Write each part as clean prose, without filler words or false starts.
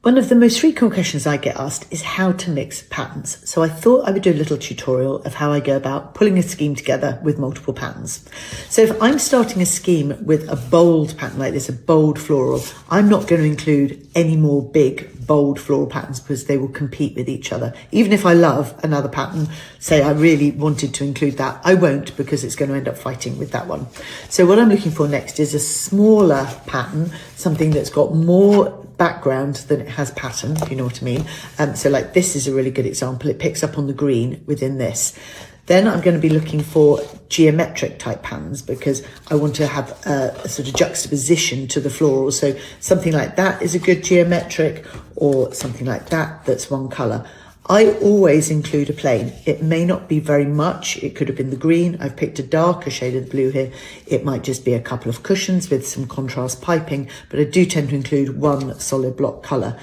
One of the most frequent questions I get asked is how to mix patterns. So I thought I would do a little tutorial of how I go about pulling a scheme together with multiple patterns. So if I'm starting a scheme with a bold pattern like this, a bold floral, I'm not going to include any more big, bold floral patterns because they will compete with each other. Even if I love another pattern, say I really wanted to include that, I won't because it's going to end up fighting with that one. So what I'm looking for next is a smaller pattern, something that's got more background than it has pattern, if you know what I mean. So like this is a really good example. It picks up on the green within this. Then I'm going to be looking for geometric type patterns because I want to have a sort of juxtaposition to the floral. So something like that is a good geometric, or something like that that's one colour. I always include a plain. It may not be very much. It could have been the green. I've picked a darker shade of the blue here. It might just be a couple of cushions with some contrast piping, but I do tend to include one solid block colour.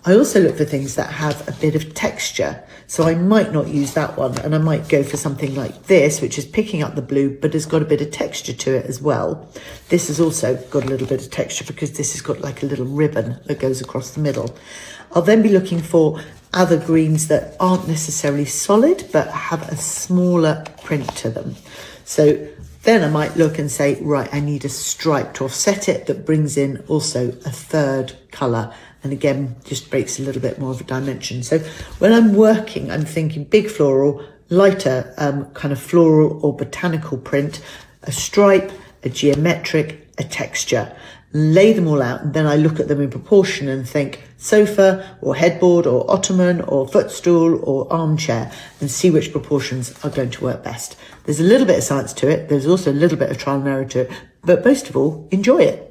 I also look for things that have a bit of texture. So I might not use that one, and I might go for something like this, which is picking up the blue, but has got a bit of texture to it as well. This has also got a little bit of texture because this has got like a little ribbon that goes across the middle. I'll then be looking for other greens that aren't necessarily solid, but have a smaller print to them. So then I might look and say, right, I need a stripe to offset it that brings in also a third colour. And again, just breaks a little bit more of a dimension. So when I'm working, I'm thinking big floral, lighter kind of floral or botanical print, a stripe, a geometric, a texture. Lay them all out, and then I look at them in proportion and think sofa or headboard or ottoman or footstool or armchair, and see which proportions are going to work best. There's a little bit of science to it. There's also a little bit of trial and error to it, but most of all, enjoy it.